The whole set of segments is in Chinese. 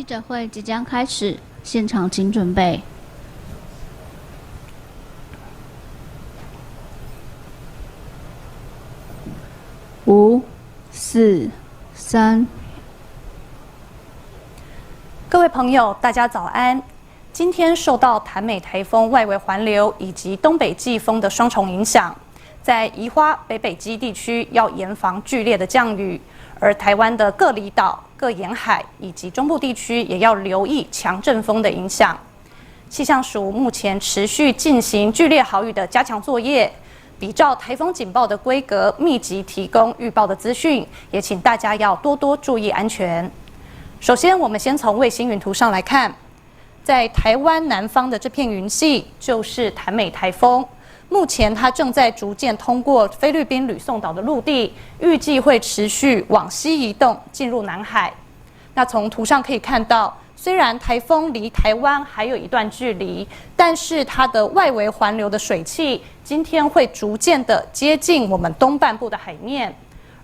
记者会即将开始，现场请准备。5、4、3。各位朋友，大家早安。今天受到台美台风外围环流以及东北季风的双重影响，在宜花北基地区要严防剧烈的降雨，而台湾的各离岛、各沿海以及中部地区也要留意强阵风的影响。气象署目前持续进行剧烈豪雨的加强作业，比照台风警报的规格，密集提供预报的资讯，也请大家要多多注意安全。首先，我们先从卫星云图上来看，在台湾南方的这片云系就是台美台风。目前它正在逐渐通过菲律宾吕宋岛的陆地，预计会持续往西移动，进入南海。那从图上可以看到，虽然台风离台湾还有一段距离，但是它的外围环流的水汽今天会逐渐的接近我们东半部的海面，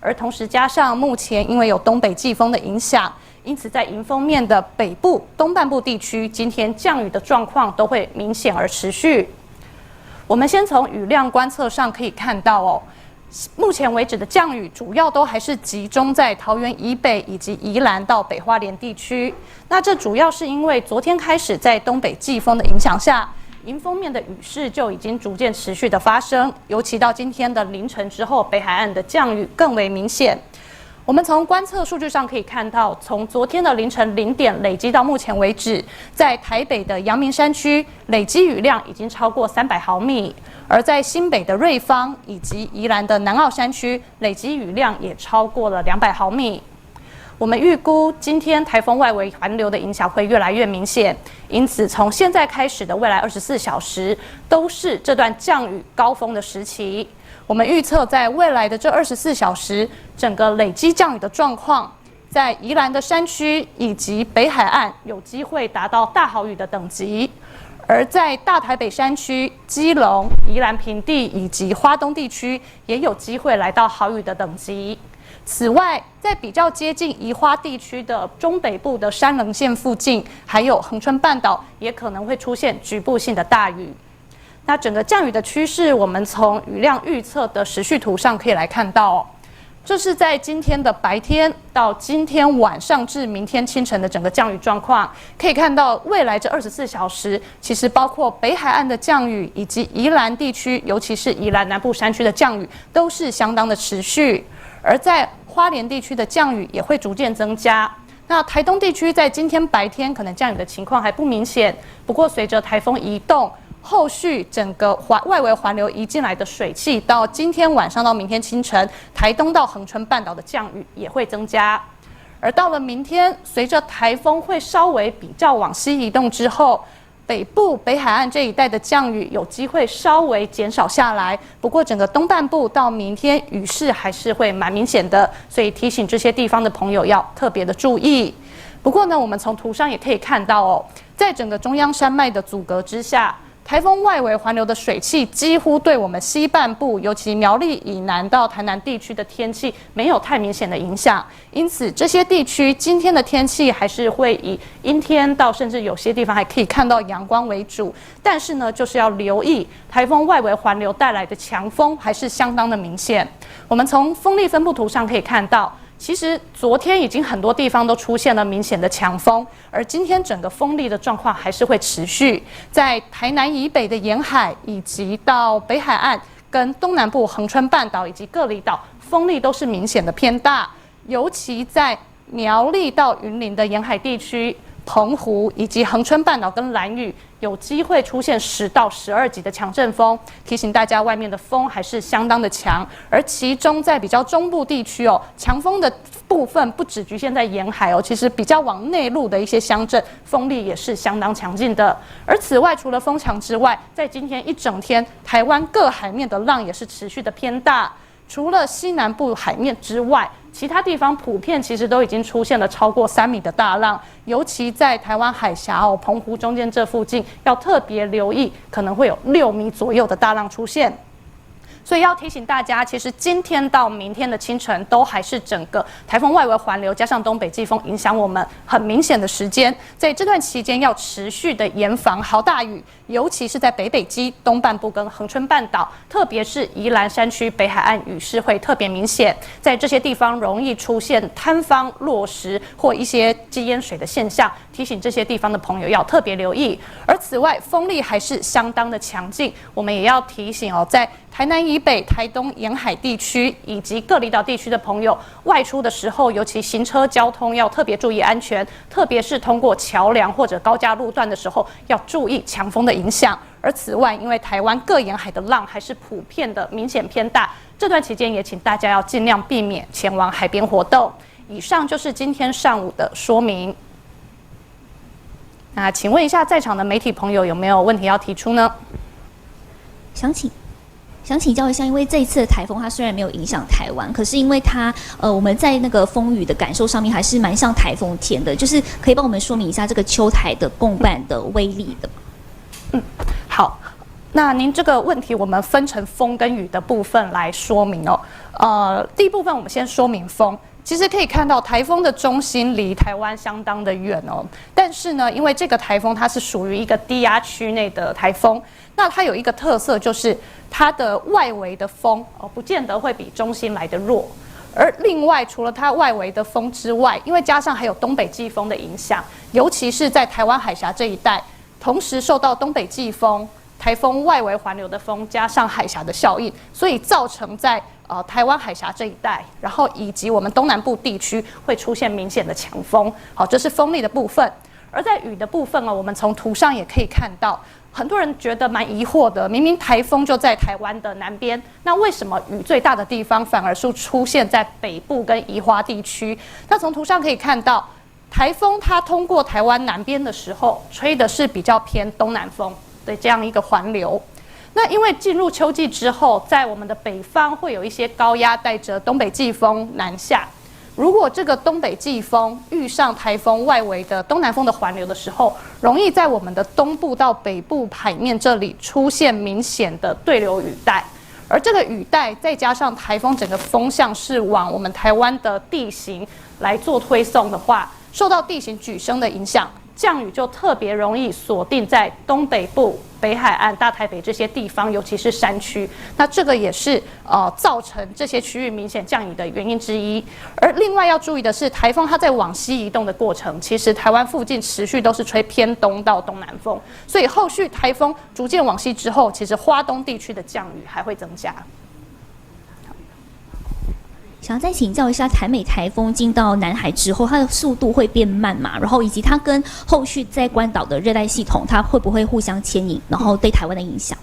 而同时加上目前因为有东北季风的影响，因此在迎风面的北部、东半部地区，今天降雨的状况都会明显而持续。我们先从雨量观测上可以看到目前为止的降雨主要都还是集中在桃园以北以及宜兰到北花莲地区。那这主要是因为昨天开始在东北季风的影响下，迎风面的雨势就已经逐渐持续的发生，尤其到今天的凌晨之后，北海岸的降雨更为明显。我们从观测数据上可以看到，从昨天的凌晨0点累积到目前为止，在台北的阳明山区累积雨量已经超过300毫米，而在新北的瑞芳以及宜兰的南澳山区累积雨量也超过了200毫米。我们预估今天台风外围环流的影响会越来越明显，因此从现在开始的未来24小时都是这段降雨高峰的时期。我们预测在未来的这24小时，整个累积降雨的状况，在宜兰的山区以及北海岸有机会达到大豪雨的等级，而在大台北山区、基隆、宜兰平地以及花东地区也有机会来到豪雨的等级。此外，在比较接近宜花地区的中北部的山棱线附近，还有恒春半岛，也可能会出现局部性的大雨。那整个降雨的趋势，我们从雨量预测的时序图上可以来看到这是在今天的白天到今天晚上至明天清晨的整个降雨状况。可以看到，未来这24小时，其实包括北海岸的降雨以及宜兰地区，尤其是宜兰南部山区的降雨，都是相当的持续。而在花莲地区的降雨也会逐渐增加。那台东地区在今天白天可能降雨的情况还不明显，不过随着台风移动，后续整个外围环流移进来的水汽，到今天晚上到明天清晨，台东到恒春半岛的降雨也会增加。而到了明天，随着台风会稍微比较往西移动之后，北部北海岸这一带的降雨有机会稍微减少下来，不过整个东半部到明天雨势还是会蛮明显的，所以提醒这些地方的朋友要特别的注意。不过呢，我们从图上也可以看到在整个中央山脉的阻隔之下，台风外围环流的水汽几乎对我们西半部，尤其苗栗以南到台南地区的天气没有太明显的影响，因此这些地区今天的天气还是会以阴天到甚至有些地方还可以看到阳光为主。但是呢，就是要留意台风外围环流带来的强风还是相当的明显。我们从风力分布图上可以看到，其实昨天已经很多地方都出现了明显的强风，而今天整个风力的状况还是会持续。在台南以北的沿海，以及到北海岸跟东南部恒春半岛以及各离岛，风力都是明显的偏大。尤其在苗栗到云林的沿海地区，澎湖以及恒春半岛跟兰屿有机会出现10到12级的强阵风，提醒大家外面的风还是相当的强。而其中在比较中部地区强风的部分不只局限在沿海其实比较往内陆的一些乡镇，风力也是相当强劲的。而此外，除了风强之外，在今天一整天，台湾各海面的浪也是持续的偏大。除了西南部海面之外，其他地方普遍其实都已经出现了超过3米的大浪，尤其在台湾海峡澎湖中间这附近，要特别留意，可能会有6米左右的大浪出现。所以要提醒大家，其实今天到明天的清晨都还是整个台风外围环流加上东北季风影响我们很明显的时间，在这段期间要持续的严防豪大雨，尤其是在北北基东半部跟恒春半岛，特别是宜兰山区北海岸雨势会特别明显，在这些地方容易出现坍方、落石或一些积淹水的现象，提醒这些地方的朋友要特别留意。而此外，风力还是相当的强劲，我们也要提醒在台南以北、台东沿海地区以及各离岛地区的朋友，外出的时候，尤其行车交通要特别注意安全，特别是通过桥梁或者高架路段的时候，要注意强风的影响。而此外，因为台湾各沿海的浪还是普遍的明显偏大，这段期间也请大家要尽量避免前往海边活动。以上就是今天上午的说明。那请问一下在场的媒体朋友有没有问题要提出呢？想请教一下，因为这一次的台风它虽然没有影响台湾，可是因为它我们在那个风雨的感受上面还是蛮像台风天的，就是可以帮我们说明一下这个秋台的共伴的威力的吗？好，那您这个问题我们分成风跟雨的部分来说明第一部分我们先说明风。其实可以看到，台风的中心离台湾相当的远但是呢，因为这个台风它是属于一个低压区内的台风，那它有一个特色就是它的外围的风不见得会比中心来的弱。而另外，除了它外围的风之外，因为加上还有东北季风的影响，尤其是在台湾海峡这一带，同时受到东北季风、台风外围环流的风加上海峡的效应，所以造成在台湾海峡这一带，然后以及我们东南部地区会出现明显的强风。好，这是风力的部分。而在雨的部分我们从图上也可以看到，很多人觉得蛮疑惑的，明明台风就在台湾的南边，那为什么雨最大的地方反而是出现在北部跟宜花地区？那从图上可以看到，台风它通过台湾南边的时候，吹的是比较偏东南风的这样一个环流。那因为进入秋季之后，在我们的北方会有一些高压带着东北季风南下，如果这个东北季风遇上台风外围的东南风的环流的时候，容易在我们的东部到北部海面这里出现明显的对流雨带。而这个雨带再加上台风整个风向是往我们台湾的地形来做推送的话，受到地形举升的影响，降雨就特别容易锁定在东北部、北海岸、大台北这些地方，尤其是山区。那这个也是造成这些区域明显降雨的原因之一。而另外要注意的是，台风它在往西移动的过程，其实台湾附近持续都是吹偏东到东南风，所以后续台风逐渐往西之后，其实花东地区的降雨还会增加。想要再请教一下，台美台风进到南海之后，它的速度会变慢嘛？然后以及它跟后续在关岛的热带系统，它会不会互相牵引，然后对台湾的影响？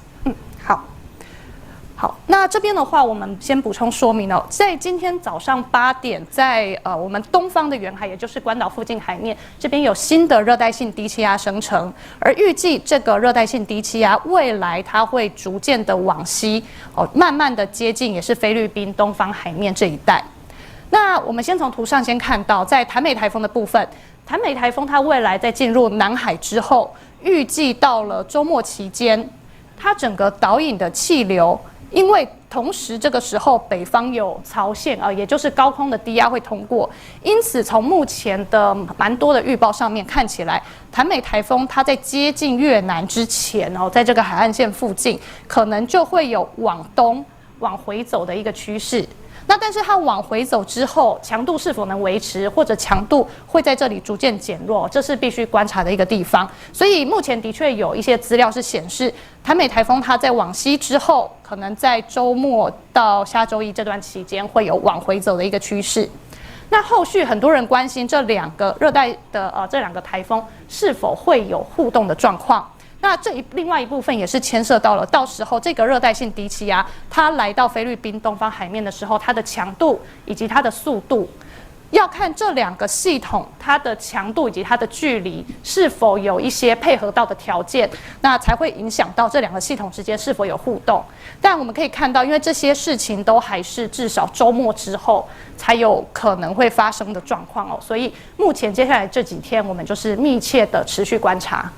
好，那这边的话，我们先补充说明在今天早上8点，在我们东方的远海，也就是关岛附近海面，这边有新的热带性低气压生成，而预计这个热带性低气压未来它会逐渐的往西，慢慢的接近也是菲律宾东方海面这一带。那我们先从图上先看到，在台美台风的部分，台美台风它未来在进入南海之后，预计到了周末期间，它整个导引的气流。因为同时这个时候北方有槽线也就是高空的低压会通过，因此从目前的蛮多的预报上面看起来，台美台风它在接近越南之前在这个海岸线附近，可能就会有往东往回走的一个趋势。那但是它往回走之后，强度是否能维持，或者强度会在这里逐渐减弱，这是必须观察的一个地方。所以目前的确有一些资料是显示，台美台风它在往西之后，可能在周末到下周一这段期间会有往回走的一个趋势。那后续很多人关心这两个热带的这两个台风是否会有互动的状况。那另外一部分也是牵涉到了，到时候这个热带性低气压它来到菲律宾东方海面的时候，它的强度以及它的速度，要看这两个系统它的强度以及它的距离是否有一些配合到的条件，那才会影响到这两个系统之间是否有互动。但我们可以看到，因为这些事情都还是至少周末之后才有可能会发生的状况所以目前接下来这几天我们就是密切的持续观察。